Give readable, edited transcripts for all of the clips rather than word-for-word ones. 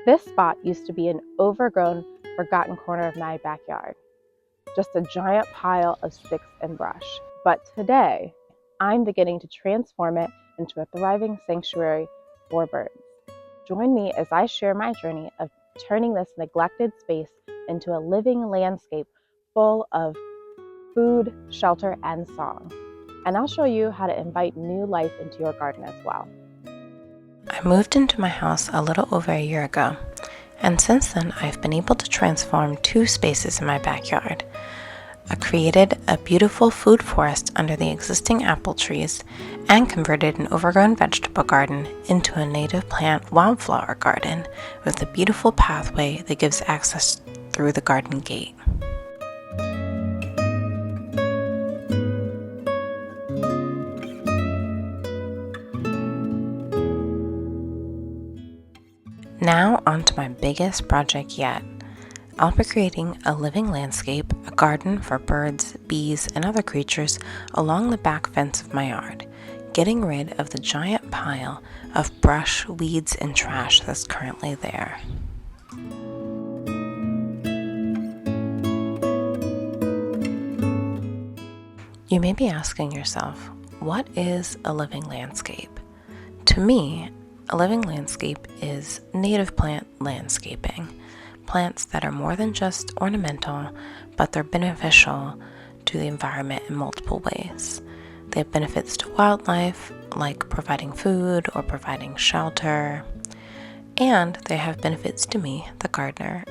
This spot used to be an overgrown, forgotten corner of my backyard, just a giant pile of sticks and brush. But today, I'm beginning to transform it into a thriving sanctuary for birds. Join me as I share my journey of turning this neglected space into a living landscape full of food, shelter, and song. And I'll show you how to invite new life into your garden as well. I moved into my house a little over a year ago, and since then I've been able to transform 2 spaces in my backyard. I created a beautiful food forest under the existing apple trees and converted an overgrown vegetable garden into a native plant wildflower garden with a beautiful pathway that gives access through the garden gate. Now on to my biggest project yet. I'll be creating a living landscape, a garden for birds, bees, and other creatures along the back fence of my yard, getting rid of the giant pile of brush, weeds, and trash that's currently there. You may be asking yourself, what is a living landscape? To me, a living landscape is native plant landscaping. Plants that are more than just ornamental, but they're beneficial to the environment in multiple ways. They have benefits to wildlife, like providing food or providing shelter, and they have benefits to me, the gardener,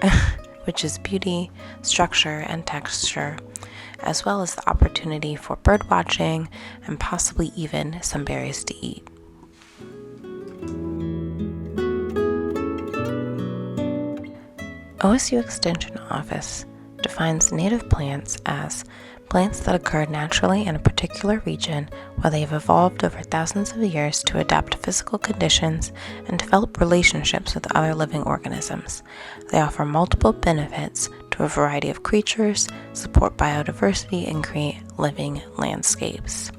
which is beauty, structure, and texture, as well as the opportunity for bird watching and possibly even some berries to eat. OSU Extension Office defines native plants as plants that occur naturally in a particular region where they have evolved over thousands of years to adapt to physical conditions and develop relationships with other living organisms. They offer multiple benefits to a variety of creatures, support biodiversity, and create living landscapes.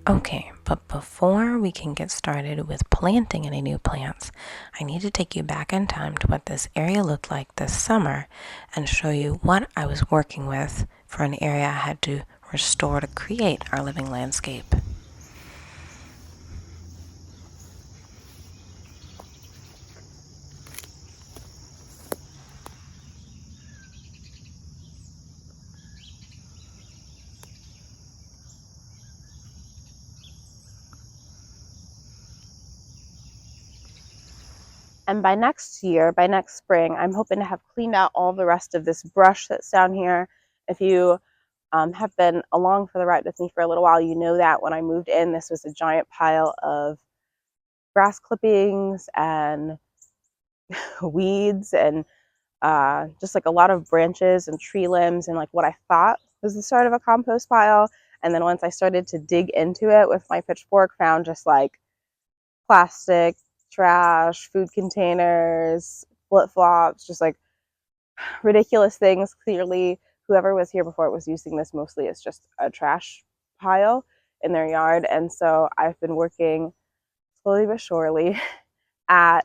Okay, but before we can get started with planting any new plants, I need to take you back in time to what this area looked like this summer and show you what I was working with for an area I had to restore to create our living landscape. And by next spring, I'm hoping to have cleaned out all the rest of this brush that's down here. If you have been along for the ride with me for a little while, you know that when I moved in, this was a giant pile of grass clippings and weeds and just like a lot of branches and tree limbs and like what I thought was the start of a compost pile. And then once I started to dig into it with my pitchfork, found just like plastic, trash, food containers, flip-flops, just like ridiculous things. Clearly, whoever was here before it was using this mostly as just a trash pile in their yard. And so I've been working slowly but surely at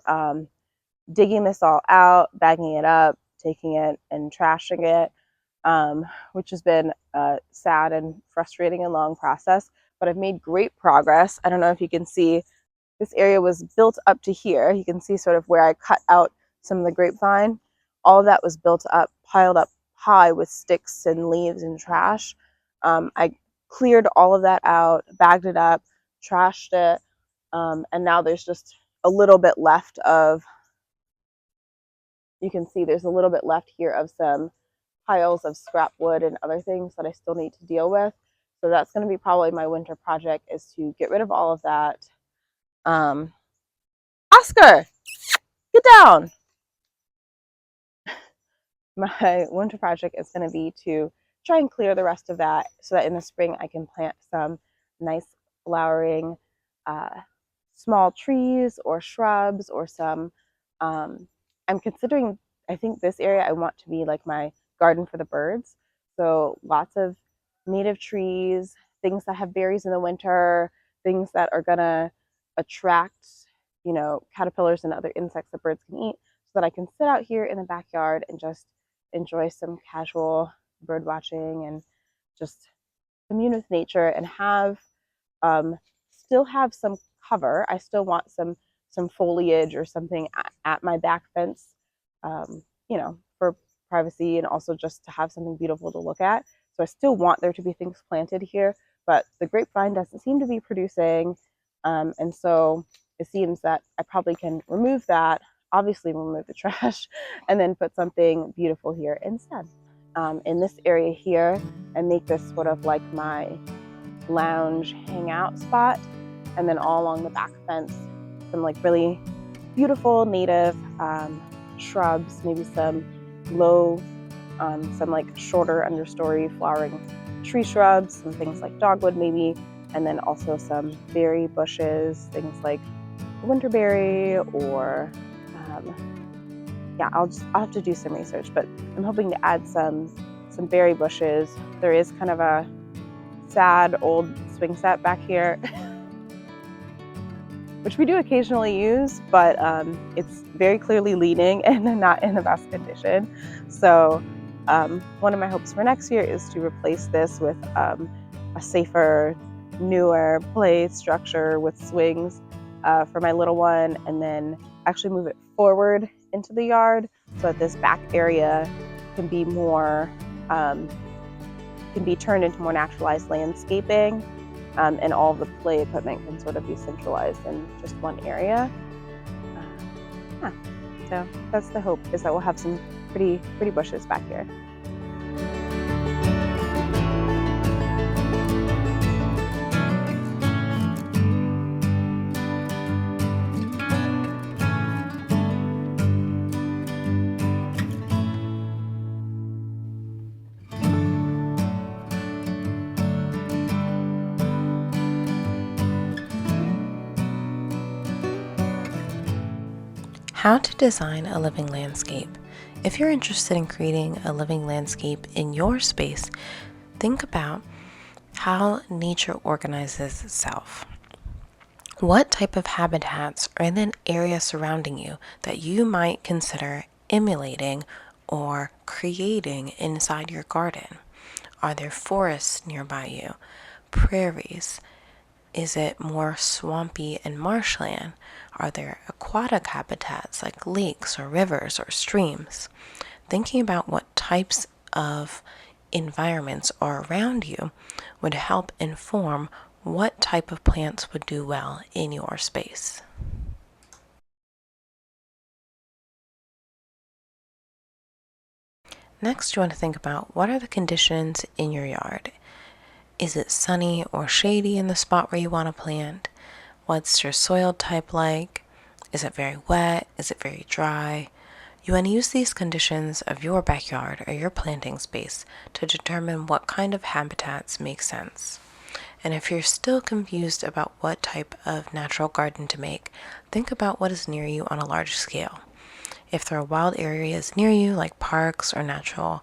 digging this all out, bagging it up, taking it and trashing it, which has been a sad and frustrating and long process. But I've made great progress. I don't know if you can see, this area was built up to here. You can see sort of where I cut out some of the grapevine. All of that was built up, piled up high with sticks and leaves and trash. I cleared all of that out, bagged it up, trashed it, and now there's just a little bit left of, you can see there's a little bit left here of some piles of scrap wood and other things that I still need to deal with. So that's going to be probably my winter project, is to get rid of all of that. Oscar, get down. My winter project is going to be to try and clear the rest of that so that in the spring I can plant some nice flowering small trees or shrubs or some, I'm considering, I think this area I want to be like my garden for the birds. So lots of native trees things that have berries in the winter, things that are gonna attract, caterpillars and other insects that birds can eat, so that I can sit out here in the backyard and just enjoy some casual bird watching and just commune with nature and still have some cover. I still want some foliage or something at my back fence, for privacy and also just to have something beautiful to look at. So I still want there to be things planted here, but the grapevine doesn't seem to be producing, and so it seems that I probably can remove that, obviously remove the trash, and then put something beautiful here instead. In this area here, I make this sort of like my lounge hangout spot, and then all along the back fence, some like really beautiful native shrubs, maybe some some like shorter understory flowering tree shrubs, some things like dogwood maybe, and then also some berry bushes, things like winterberry or I'll have to do some research, but I'm hoping to add some berry bushes. There is kind of a sad old swing set back here, which we do occasionally use, but it's very clearly leaning and not in the best condition. So one of my hopes for next year is to replace this with a safer, newer play structure with swings for my little one, and then actually move it forward into the yard so that this back area can be more can be turned into more naturalized landscaping, and all of the play equipment can sort of be centralized in just one area. So that's the hope, is that we'll have some pretty bushes back here. How to design a living landscape. If you're interested in creating a living landscape in your space, think about how nature organizes itself. What type of habitats are in an area surrounding you that you might consider emulating or creating inside your garden? Are there forests nearby you? Prairies? Is it more swampy and marshland? Are there aquatic habitats like lakes or rivers or streams? Thinking about what types of environments are around you would help inform what type of plants would do well in your space. Next, you want to think about, what are the conditions in your yard? Is it sunny or shady in the spot where you want to plant? What's your soil type like? Is it very wet? Is it very dry? You want to use these conditions of your backyard or your planting space to determine what kind of habitats make sense. And if you're still confused about what type of natural garden to make, think about what is near you on a large scale. If there are wild areas near you, like parks or national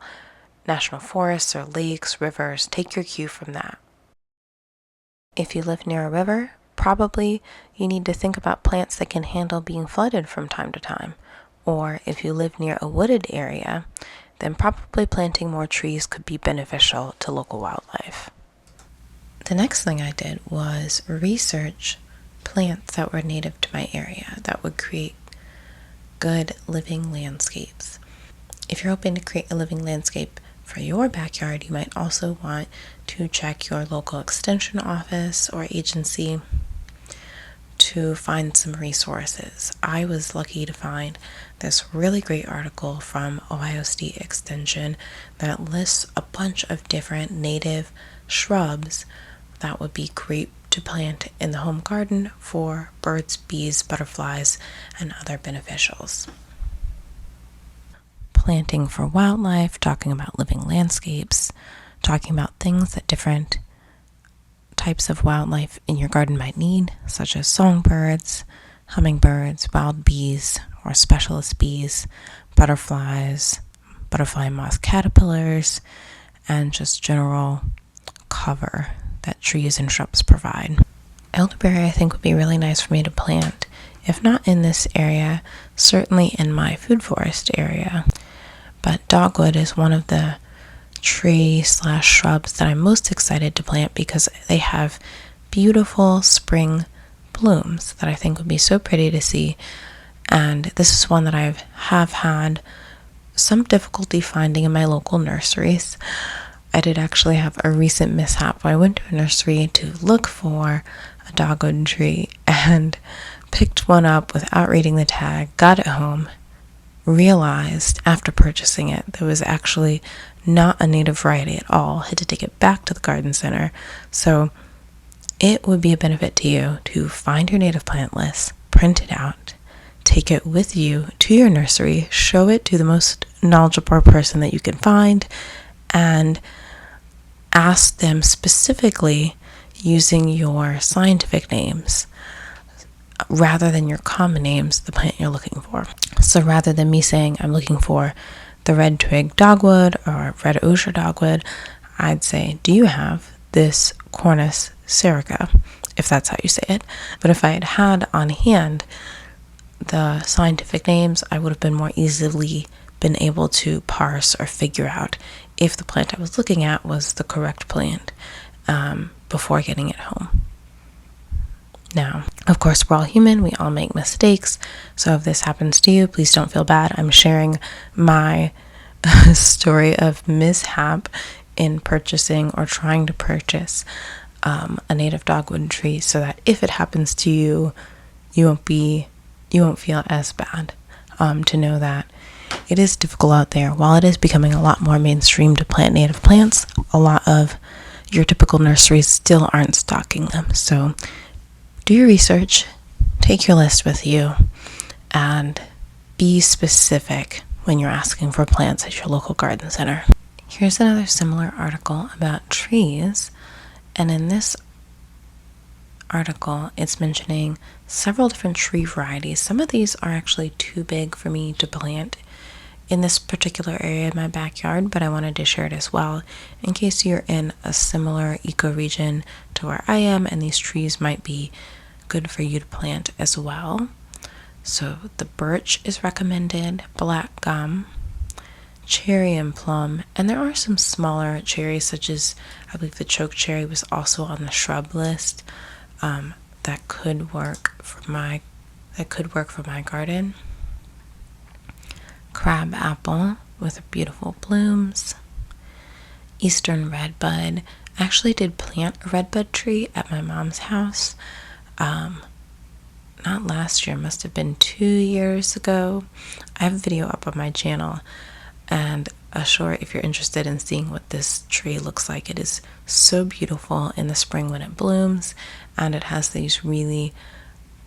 forests or lakes, rivers, take your cue from that. If you live near a river, probably you need to think about plants that can handle being flooded from time to time. Or if you live near a wooded area, then probably planting more trees could be beneficial to local wildlife. The next thing I did was research plants that were native to my area that would create good living landscapes. If you're hoping to create a living landscape for your backyard, you might also want to check your local extension office or agency to find some resources. I was lucky to find this really great article from Ohio State Extension that lists a bunch of different native shrubs that would be great to plant in the home garden for birds, bees, butterflies, and other beneficials. Planting for wildlife, talking about living landscapes, talking about things that different types of wildlife in your garden might need, such as songbirds, hummingbirds, wild bees, or specialist bees, butterflies, butterfly moth caterpillars, and just general cover that trees and shrubs provide. Elderberry, I think, would be really nice for me to plant, if not in this area, certainly in my food forest area. But dogwood is one of the tree/shrubs that I'm most excited to plant because they have beautiful spring blooms that I think would be so pretty to see. And this is one that I have had some difficulty finding in my local nurseries. I did actually have a recent mishap where I went to a nursery to look for a dogwood tree and picked one up without reading the tag, got it home, realized after purchasing it there was actually not a native variety at all, had to take it back to the garden center. So it would be a benefit to you to find your native plant list, print it out, take it with you to your nursery, show it to the most knowledgeable person that you can find, and ask them specifically using your scientific names rather than your common names, the plant you're looking for. So rather than me saying I'm looking for the red twig dogwood or red osier dogwood, I'd say, do you have this Cornus serica, if that's how you say it. But if I had on hand the scientific names, I would have been more easily been able to parse or figure out if the plant I was looking at was the correct plant before getting it home. Now, of course, we're all human. We all make mistakes. So if this happens to you, please don't feel bad. I'm sharing my story of mishap in purchasing or trying to purchase a native dogwood tree so that if it happens to you, you won't feel as bad. To know that it is difficult out there. While it is becoming a lot more mainstream to plant native plants, a lot of your typical nurseries still aren't stocking them. So do your research, take your list with you, and be specific when you're asking for plants at your local garden center. Here's another similar article about trees, and in this article it's mentioning several different tree varieties. Some of these are actually too big for me to plant in this particular area in my backyard, but I wanted to share it as well in case you're in a similar ecoregion to where I am and these trees might be good for you to plant as well. So the birch is recommended, black gum, cherry and plum, and there are some smaller cherries such as I believe the choke cherry was also on the shrub list that could work for my garden. Crab apple with beautiful blooms, eastern redbud. I actually did plant a redbud tree at my mom's house. Not last year, must have been 2 years ago. I have a video up on my channel, and sure, if you're interested in seeing what this tree looks like, it is so beautiful in the spring when it blooms, and it has these really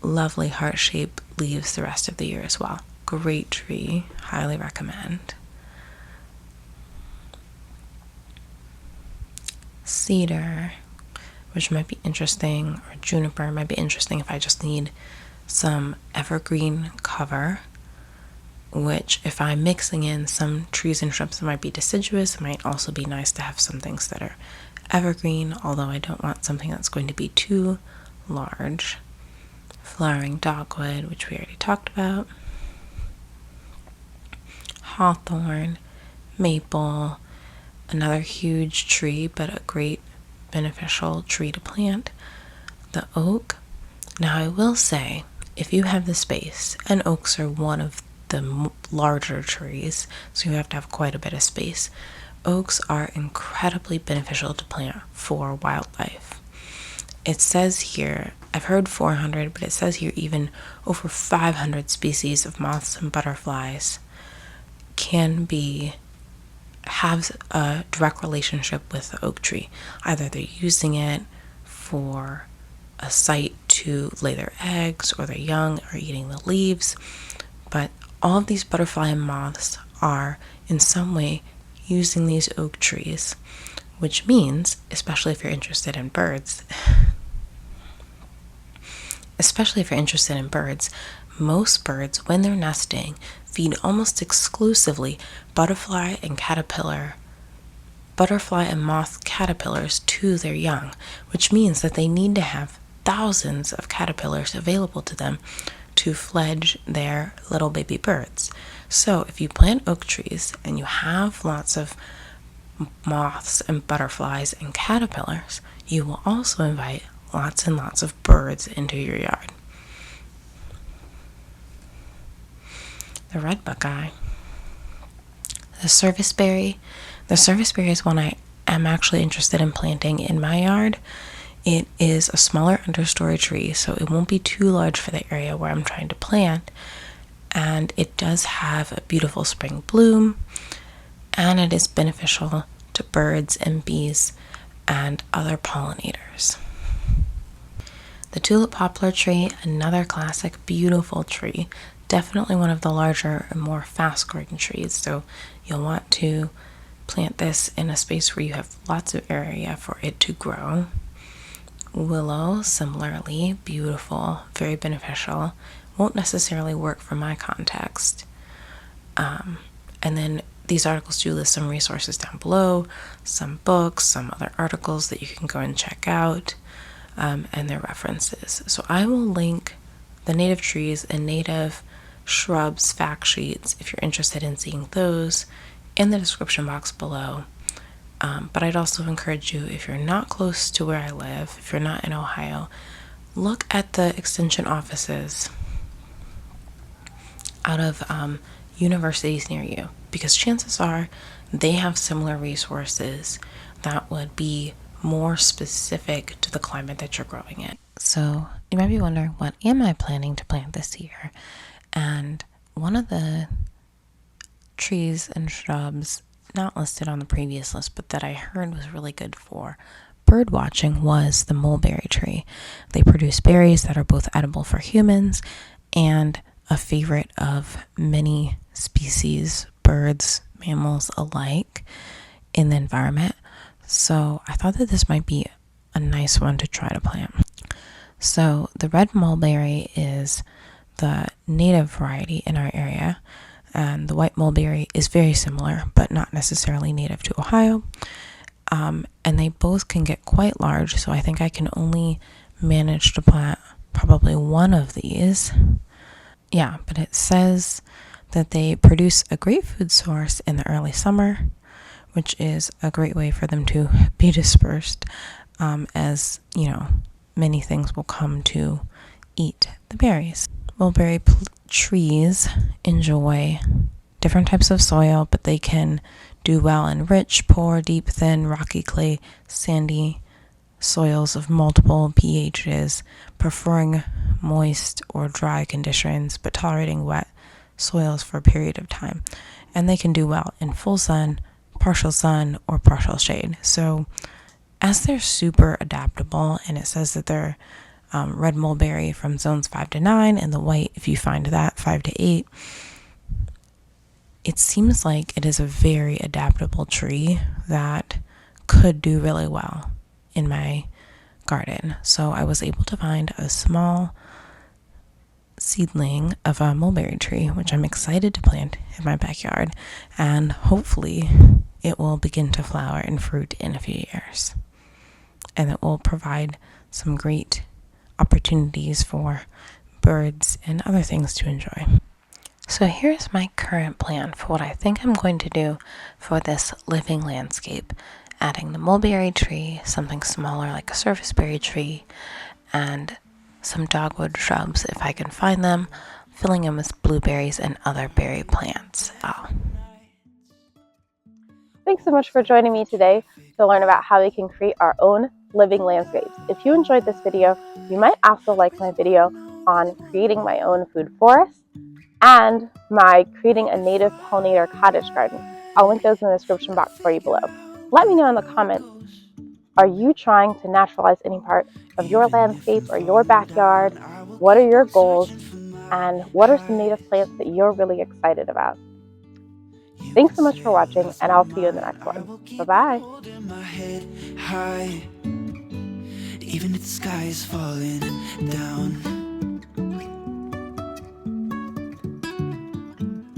lovely heart-shaped leaves the rest of the year as well. Great tree, highly recommend. Cedar, which might be interesting, or juniper might be interesting if I just need some evergreen cover, which if I'm mixing in some trees and shrubs that might be deciduous, it might also be nice to have some things that are evergreen, although I don't want something that's going to be too large. Flowering dogwood, which we already talked about. Hawthorn, maple, another huge tree, but a great beneficial tree to plant. The oak. Now I will say, if you have the space, and oaks are one of the larger trees, so you have to have quite a bit of space, oaks are incredibly beneficial to plant for wildlife. It says here, I've heard 400, but it says here even over 500 species of moths and butterflies have a direct relationship with the oak tree. Either they're using it for a site to lay their eggs, or their young are eating the leaves, but all of these butterfly and moths are in some way using these oak trees, which means, especially if you're interested in birds, most birds, when they're nesting, feed almost exclusively butterfly and caterpillar butterfly and moth caterpillars to their young, which means that they need to have thousands of caterpillars available to them to fledge their little baby birds. So if you plant oak trees and you have lots of moths and butterflies and caterpillars, you will also invite lots and lots of birds into your yard. The red buckeye. The serviceberry. The serviceberry is one I am actually interested in planting in my yard. It is a smaller understory tree, so it won't be too large for the area where I'm trying to plant. And it does have a beautiful spring bloom, and it is beneficial to birds and bees and other pollinators. The tulip poplar tree, another classic, beautiful tree. Definitely one of the larger and more fast-growing trees, so you'll want to plant this in a space where you have lots of area for it to grow. Willow, similarly, beautiful, very beneficial. Won't necessarily work for my context. And then these articles do list some resources down below, some books, some other articles that you can go and check out, and their references. So I will link the native trees and native shrubs fact sheets if you're interested in seeing those in the description box below. But I'd also encourage you, if you're not close to where I live, if you're not in Ohio, look at the extension offices out of universities near you, because chances are they have similar resources that would be more specific to the climate that you're growing in. So you might be wondering, what am I planning to plant this year? And one of the trees and shrubs not listed on the previous list, but that I heard was really good for bird watching, was the mulberry tree. They produce berries that are both edible for humans and a favorite of many species, birds, mammals alike, in the environment. So I thought that this might be a nice one to try to plant. So the red mulberry is the native variety in our area, and the white mulberry is very similar, but not necessarily native to Ohio. And they both can get quite large, so I think I can only manage to plant probably one of these. Yeah, but it says that they produce a great food source in the early summer, which is a great way for them to be dispersed, as, many things will come to eat the berries. Mulberry trees enjoy different types of soil, but they can do well in rich, poor, deep, thin, rocky, clay, sandy soils of multiple pHs, preferring moist or dry conditions, but tolerating wet soils for a period of time. And they can do well in full sun, or partial shade. So as they're super adaptable, and it says that they're red mulberry from zones 5 to 9, and the white, if you find that, 5 to 8, it seems like it is a very adaptable tree that could do really well in my garden. So I was able to find a small seedling of a mulberry tree, which I'm excited to plant in my backyard, and hopefully it will begin to flower and fruit in a few years. And it will provide some great opportunities for birds and other things to enjoy. So here's my current plan for what I think I'm going to do for this living landscape, adding the mulberry tree, something smaller like a serviceberry tree, and some dogwood shrubs if I can find them, filling in with blueberries and other berry plants. Thanks so much for joining me today to learn about how we can create our own living landscapes. If you enjoyed this video, you might also like my video on creating my own food forest and my creating a native pollinator cottage garden. I'll link those in the description box for you below. Let me know in the comments, are you trying to naturalize any part of your landscape or your backyard? What are your goals? And what are some native plants that you're really excited about? Thanks so much for watching, and I'll see you in the next one. Bye-bye. Even if the sky is falling down.